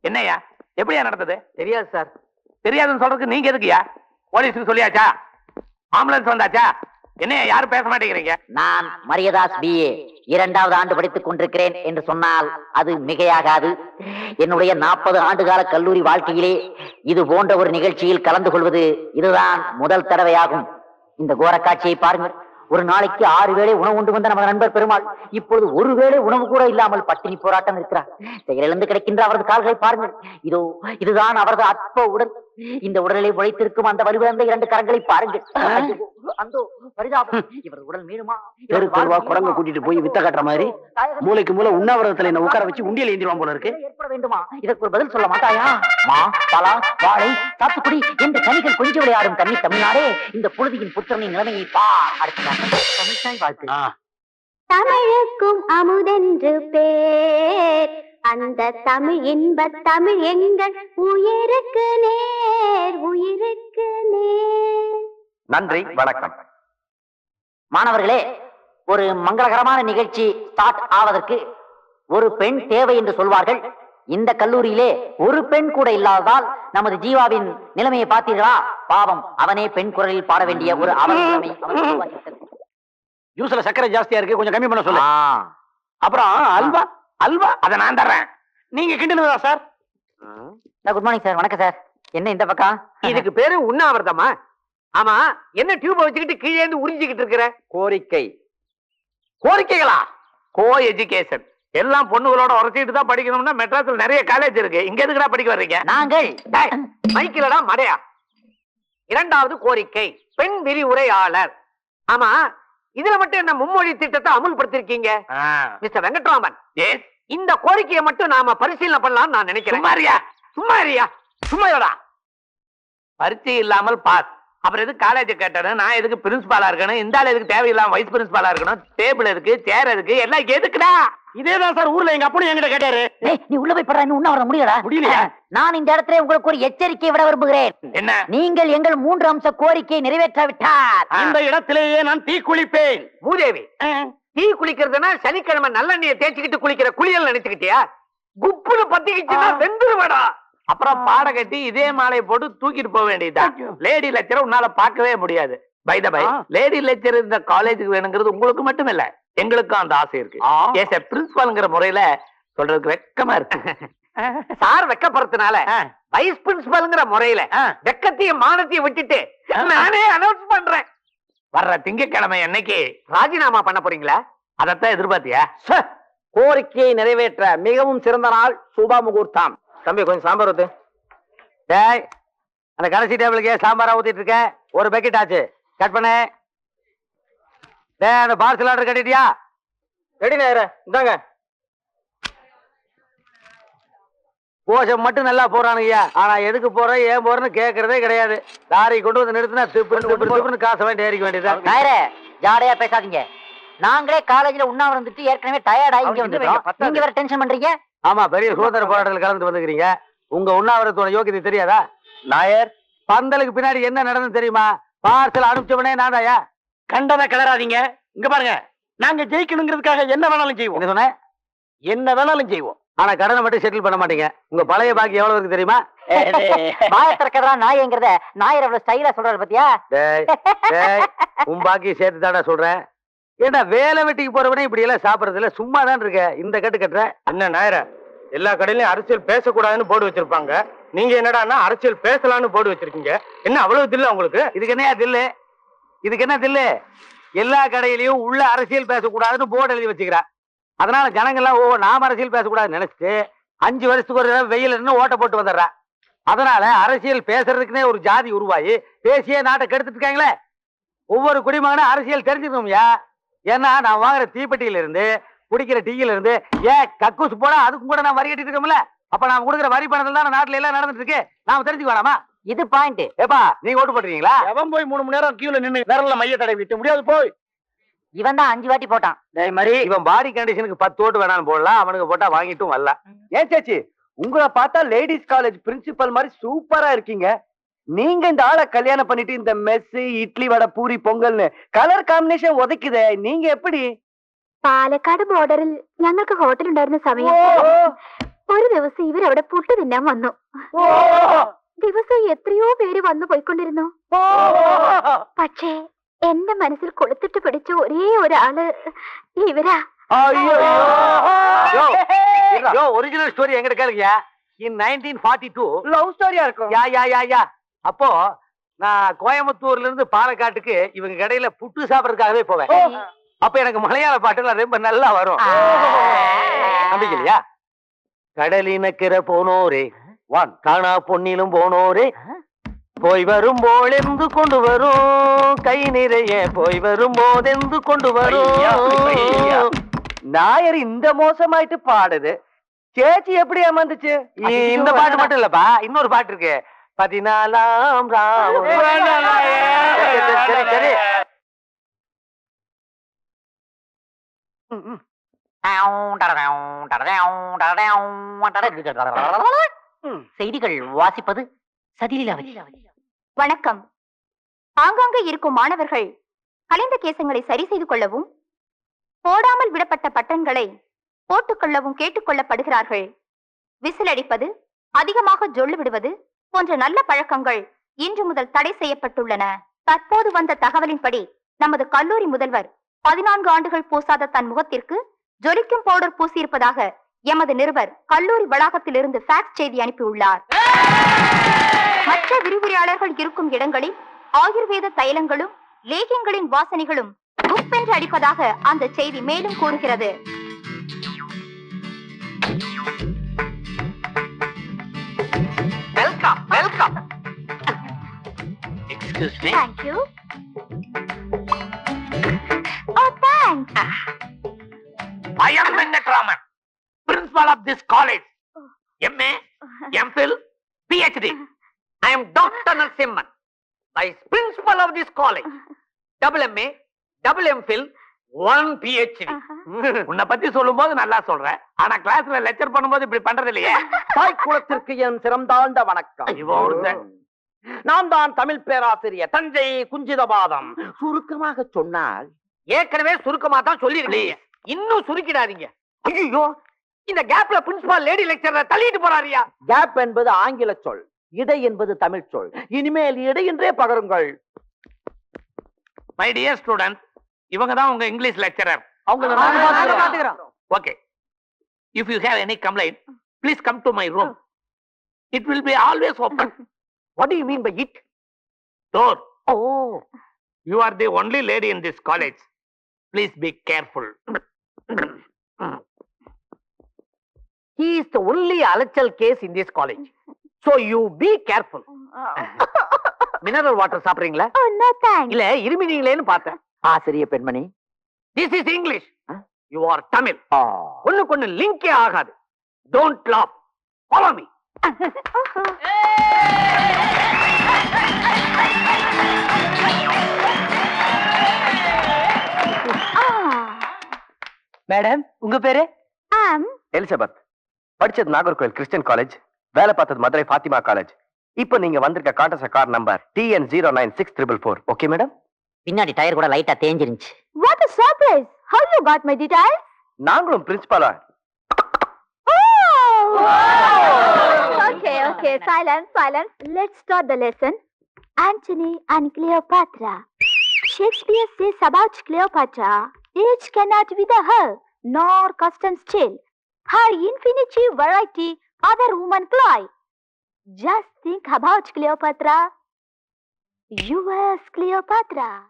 என்னையா எப்படியா நடந்தது? தெரியாது சார். தெரியாதுன்னு சொல்றதுக்கு நீங்க எதுக்குயா? போலீஸுக்கு சொல்லியாச்சா? ஆம்புலன்ஸ் வந்தாச்சா? என்னையா யாரும் பேச மாட்டேங்கிறீங்க? நான் மரியதாஸ் BA 2வது ஆண்டு படித்துக் கொண்டிருக்கிறேன் என்று சொன்னால் அது மிகையாகாது. என்னுடைய 40 ஆண்டுகால கல்லூரி வாழ்க்கையிலே இது போன்ற ஒரு நிகழ்ச்சியில் கலந்து கொள்வது இதுதான் முதல் தடவையாகும். இந்த கோர காட்சியை பாருங்கள். ஒரு நாளைக்கு 6 வேளை உணவு உண்டு வந்த நமது நண்பர் பெருமாள் இப்பொழுது ஒரு வேளை உணவு கூட இல்லாமல் பட்டினி போராட்டம் இருக்கிறார். செயலிழந்து கிடைக்கின்ற அவரது கால்களை பாருங்கள். இதோ இதுதான் அவரது அற்ப உடல். இந்த உடலை உழைத்திருக்கும் அந்த வலுவிழந்த 2 கரங்களை பாருங்கள். அந்தோ பரிதாபம். இவர் உடல் மீறுமா? குரங்க கூட்டிட்டு போய் வித்த கட்டுற மாதிரி மூளைக்கு மூளை உண்ணாவிரதத்துல என்ன உட்கார வச்சு உண்டியல் ஏந்திடுவான் போல இருக்கு. ஏற்பட வேண்டுமா? இதற்கு ஒரு பதில் சொல்ல மாட்டாயா? மா, பலா, வாழை, சாத்துக்குடி என்ற கனிகள் கொஞ்சம் விளையாடும் கன்னி தமிழ்நாடே, இந்த புழுதியின் புத்திரனின் நிலைமையை பார். அடுத்த தமிழ்தாய் வாழ்த்து. தமிழுக்கும் அமுதென்று பேர், அந்த தமிழ் இன்ப தமிழ் எங்கள் உயிருக்கு நேர், உயிருக்கு நேர். நன்றி, வணக்கம். மாணவர்களே, ஒரு மங்களகரமான நிகழ்ச்சி ஸ்டார்ட் ஆவதற்கு ஒரு பெண் தேவை என்று சொல்வார்கள். இந்த கல்லூரியிலே ஒரு பெண் கூட இல்லாததால் நமது ஜீவாவின் நிலைமையை பார்த்தீர்களா? பாவம், அவனே பெண் குரலில் பாட வேண்டிய ஒரு நிலைமை. ஜூஸ்ல சர்க்கரை ஜாஸ்தியா இருக்கு, கொஞ்சம் கம்மி பண்ண சொல்லு. அப்புறம் அல்வா அல்வா அதை நான் தர்றேன், நீங்க கிண்டுனதா சார்? Good morning sir. வணக்கம் சார். என்ன இந்த பக்கம்? இதுக்கு பேரு உண்ணாவிரதமா? ஆமா, என்ன டியூப் வச்சுக்கிட்டு கீழே இருந்து உறிஞ்சிக்கிட்டு இருக்கிற? கோரிக்கை. கோரிக்கைகளா? Coeducation. எல்லாம் பொண்ணுகளோட உரைச்சிட்டு தான் படிக்கணும்னா மெட்ராஸ்ல நிறைய காலேஜ் இருக்கு. இங்க எதுக்குடா படிக்க வர்றீங்க? நாங்கள் மைக்கிலடா மடையா. 2வது கோரிக்கை, பெண் விரிவுரையாளர். ஆமா, இதுல மட்டும் என்ன மும்மொழி திட்டத்தை அமுல்படுத்திருக்கீங்க மிஸ்டர் வெங்கட்ராமன்? இந்த கோரிக்கையை மட்டும் நாம பரிசீலனை பண்ணலாம் நான் நினைக்கிறேன். சும்மாடா. பரீட்சை இல்லாமல் பாஸ். அப்புறம் எதுக்கு காலேஜ் கேட்டேன்? நான் எதுக்கு பிரின்சிபாலா இருக்கணும்? இந்த ஆள் எதுக்கு தேவையில்லாம வைஸ் பிரின்சிபாலா இருக்கணும்? டேபிள் இருக்கு, சேர் இருக்கு, எல்லாம் எதுக்குடா? இதேதான் சார் ஊர்ல எங்க அப்பனும் என்கிட்ட கேட்டாரு. நீ உள்ள போய் படுறா, உண்ண வர முடியலடா. முடியலையா? நான் இந்த இடத்துல உங்களுக்கு ஒரு எச்சரிக்கை விட விரும்புகிறேன். என்ன? நீங்கள் எங்கள் 3 அம்ச கோரிக்கையை நிறைவேற்றாவிட்டால் இந்த இடத்திலேயே நான் தீ குளிப்பேன். மூதேவி, தீ குளிக்கிறதுனா சனிக்கிழமை நல்லெண்ணெயை தேய்ச்சிக்கிட்டு குளிக்கிற குளியல் நினைச்சுக்கிட்டியா? குப்புன்னு பத்திக்கிச்சுன்னா வெந்துருவடா. அப்புறம் பாட கட்டி இதே மாலையை போட்டு தூக்கிட்டு போக வேண்டியதுதான். லேடி லெக்சர் உன்னால பார்க்கவே முடியாது. By the by, lady lecture இந்த காலேஜுக்கு வேணுங்கிறது உங்களுக்கு மட்டும் இல்ல, எங்களுக்கும் அந்த ஆசை இருக்கு. ஏஸ் எ பிரின்சிபால்ங்கிற முறையில சொல்றதுக்கு வெக்கமா இருக்கு. சார் வெக்கப்படுறதுனால வைஸ் பிரின்சிபால்ங்கிற முறையில வெக்கத்தையும் மானத்தையும் விட்டுட்டு நானே அனௌன்ஸ் பண்றேன். வர்ற திங்கட்கிழமை என்னைக்கு ராஜினாமா பண்ண போறீங்களா? அதத்தான் எதிர்பார்த்தியா? கோரிக்கையை நிறைவேற்ற மிகவும் சிறந்த நாள் சுப முகூர்த்தம். தம்பி, கொஞ்சம் சாம்பார் ஊத்து. டேய், அந்த கடைசி டேபிளுக்கு சாம்பாரா ஊத்திட்டு இருக்க. ஒரு பக்கெட் ஆச்சு, கட் பண்ணு. டேய், அந்த பார்சல் ஆர்டர் கட்டிட்டியா? ரெடி நேர இந்தாங்க. கோஷம் மட்டும் நல்லா போறானுங்கய்யா, ஆனா எதுக்கு போற ஏன் போறேன்னு கேட்கறதே கிடையாது. லாரி கொண்டு வந்து நிறுத்தினா திப்பு காசை வேண்டி ஏறிக்க வேண்டியது. ஜாடையா பேசாதீங்க. நாங்களே காலேஜ்ல உண்ணாவிரதம் வந்துட்டு ஏற்கனவே டயர்ட் ஆகி இங்க வந்துட்டோம். நீங்க வேற டென்ஷன் பண்றீங்க. ஆமா, பெரிய சுதந்திர போராட்டத்தில் கலந்து வந்துக்கிறீங்க. உங்க உண்ணாவிரதத்தோட யோகியதை தெரியாதா? நாயர், பந்தலுக்கு பின்னாடி என்ன நடந்து தெரியுமா? பார்சல் அனுப்பிச்சவனே நான்தாயா. கண்டதை கிளறாதீங்க. இங்க பாருங்க, நாங்க ஜெயிக்கணுங்கிறதுக்காக என்ன வேணாலும் செய்வோம். என்ன சொன்ன? என்ன வேணாலும் செய்வோம், ஆனா கடனை மட்டும் செட்டில் பண்ண மாட்டீங்க. உங்க பழைய பாக்கி எவ்வளவு இருக்கு தெரியுமா? பாயத்திறக்கறா நாயங்கிறத நாயர் அவ்வளவு ஸ்டைலா சொல்றாரு பாத்தியா? உன் பாக்கி சேர்த்து தாடா சொல்றேன். ஏன்னா வேலை வெட்டிக்கு போறவனே இப்படி எல்லாம் சாப்பிடறது இல்ல, சும்மா தான் இருக்க. இந்த கட்டு கட்டுற என்ன நாயர? எல்லா கடையிலயும் அரசியல் பேசக்கூடாதுன்னு போர்டு வச்சிருப்பாங்க, நீங்க என்னடான்னா அரசியல் பேசலான்னு போர்டு வச்சிருக்கீங்க. என்ன அவ்வளவு தில்லு உங்களுக்கு? இதுக்கு என்ன தில்லு? இதுக்கு என்ன தில்லு? எல்லா கடையிலயும் உள்ள அரசியல் பேசக்கூடாதுன்னு போர்டு எழுதி வச்சுக்கிறா. அதனால ஜனங்கள்லாம் நாம அரசியல் பேசக்கூடாதுன்னு நினைச்சிட்டு 5 வருஷத்துக்கு ஒரு வெயில் இருந்து ஓட்ட போட்டு வந்துடுறா. அதனால அரசியல் பேசுறதுக்குன்னே ஒரு ஜாதி உருவாகி பேசியே நாட்டை கெடுத்துட்டு இருக்காங்களே. ஒவ்வொரு குடிமகனும் அரசியல் தெரிஞ்சுக்கணும்யா. ஏன்னா நான் வாங்குற தீப்பெட்டியில இருந்து, குடிக்கிற டீயில இருந்து, ஏன் கக்கூசு போனா அதுக்கும் கூட நான் வரி கட்டிட்டு இருக்கோம்ல. அப்ப நான் கொடுக்குற வரி பணத்துல தான் நாட்டுல எல்லாம் நடந்துட்டு இருக்கு. நாம தெரிஞ்சுக்க வேணாமா? இது பாயிண்ட். ஏப்பா, நீங்க ஓட்டு போடுறீங்களா? எவன் போய் 3 மணி நேரம் கியூல நின்று விரல்ல மைய தடவி விட்டு முடியாது போய். இவன் தான் 5 வாட்டி போட்டான். அதே மாதிரி இவன் பாடி கண்டிஷனுக்கு 10 ஓட்டு வேணாலும் போடலாம், அவனுக்கு போட்டா வாங்கிட்டும் வரலாம். ஏன் சேச்சி, உங்களை பார்த்தா லேடிஸ் காலேஜ் பிரின்சிபல் மாதிரி சூப்பரா இருக்கீங்க. நீங்க இந்த ஆளை கல்யாணம் பண்ணிட்டு இந்த மெஸ், இட்லி, வடை, பூரி, பொங்கல்னு கலர் காம்பினேஷன் உதைக்குதே, நீங்க எப்படி? പാലക്കാട് ബോർഡറിൽ ഞങ്ങൾക്ക് ഹോട്ടൽ ഉണ്ടായിരുന്ന സമയം ഒരു ദിവസം ഇവരവിടെ പുട്ട് തിന്നാൻ വന്നു. ദിവസവും എത്രയോ പേര് വന്നു പോയിക്കൊണ്ടിരുന്നു. പക്ഷേ എന്റെ മനസ്സിൽ കൊളുത്തിട്ട് പിടിച്ച ഒരേ ഒരാള് ഇവരാ. ஒரிஜினல் ஸ்டோரி எங்கிட்ட கேளுங்கயா. இன் 1942 லவ் ஸ்டோரியா இருக்கும். யா அப்போ நான் கோயம்புத்தூர்ல இருந்து பாலக்காட்டுக்கு இவங்க கடையில புட்டு சாப்பிடறதுக்காகவே போவேன். அப்ப எனக்கு மலையாள பாட்டுலாம் ரொம்ப நல்லா வரும். நம்பிக்கலையா? கடலினக்கிற போனோரே வான் காணா பொன்னிலும் போனோரே போய் வரும் போலெந்து கொண்டு வரும் கை நிறைய போய் வரும் போதெந்து கொண்டு வரும். நாயர் இந்த மோசமாயிட்டு பாடுது. சேச்சி எப்படி ஏமாந்துச்சு? இந்த பாட்டு மட்டும் இல்லப்பா, இன்னொரு பாட்டு இருக்கு. 14ஆம் ராம். சரி சரி. செய்திகள் வாசிப்பது சதிலீலாவதி. வணக்கம். ஆங்காங்கே இருக்கும் மாணவர்கள் கலைந்த கேசங்களை சரி செய்து கொள்ளவும் போடாமல் விடப்பட்ட பட்டன்களை போட்டுக்கொள்ளவும் கேட்டுக்கொள்ளப்படுகிறார்கள். விசிலடிப்பது, அதிகமாக ஜொல்லு விடுவது போன்ற நல்ல பழக்கங்கள் இன்று முதல் தடை செய்யப்பட்டுள்ளன. தற்போது வந்த தகவலின்படி நமது கல்லூரி முதல்வர் 14 ஆண்டுகள் பூசாத தன் முகத்திற்கு ஜொலிக்கும் பவுடர் பூசியிருப்பதாக எமது நிருபர் கல்லூரி வளாகத்திலிருந்து ஃபேக்ஸ் செய்தி அனுப்பியுள்ளார். மற்ற விரிவுரையாளர்கள் இருக்கும் இடங்களில் ஆயுர்வேத தைலங்களும் லேகியங்களின் வாசனைகளும் குப்பென்று அடிப்பதாக அந்த செய்தி மேலும் கூறுகிறது. Welcome welcome. Excuse me. Thank you. Oh, thanks. I am Venkatraman, principal of this college. MA, MPhil, PhD. I am Dr. Narasimhan, vice principal of this college. Double MA, double MPhil, 1 PhD. உன்னை பத்தி சொல்லும்போது நல்லா சொல்றேன், ஆனா கிளாஸ்ல lecture பண்ணும்போது இப்படி பண்றது இல்லையே. தாய் குலத்திற்கு என் சிறந்தாழ்ந்த வணக்கம். இவன் ஒருத்தன். நான் தான் தமிழ் பேராசிரியர் தஞ்சை குஞ்சிதபாதம். சுருக்கமாக சொன்னால் ஏற்கனவே சுருக்கமா தான் சொல்லிருக்கீங்க, இன்னும் சுருக்கிடாதீங்க. ஐயோ, இந்த கேப்ல பிரின்சிபால் லேடி லெக்சரர் தள்ளிட்டு போறாரியா. கேப் என்பது ஆங்கில சொல், இடை என்பது தமிழ் சொல். இனிமேல் இடை என்றே பகருங்கள். My dear students, இவங்க தான் உங்க English lecturer. Okay. If you have any complaint, please come to my room. It will be always open. What do you mean by it? Door. Oh, You are the only lady in this college. Please be careful. he is the only அலைச்சல் case in this college. So you be careful. Mineral water சாப்பிடுறீங்களா? Oh, no thanks. இல்ல இருமினீங்களேன்னு பார்த்தேன். ஆசிரிய பெண்மணி, This is English. You are Tamil. ஒண்ணுக்கு லிங்கே ஆகாது. Don't laugh. Follow me. Madam உங்க பேரு? எலிசபெத். படிச்சது நாகர்கோவில் கிறிஸ்டியன் காலேஜ், வேலை பார்த்தது மதுரை ஃபாத்திமா காலேஜ். இப்போ நீங்க வந்திருக்க contest car number TN096444. Okay madam? பின்னாடி டயர் கூட லைட்டா தேஞ்சிருந்துச்சு. What a surprise! How you got my details? நாங்களும் பிரின்சிபாலா. Okay, silence. Let's start the lesson. Antony and Cleopatra. Shakespeare says about Cleopatra, age cannot wither her, nor custom still. Her infinity variety other women ply. Just think about Cleopatra. Yours, Cleopatra.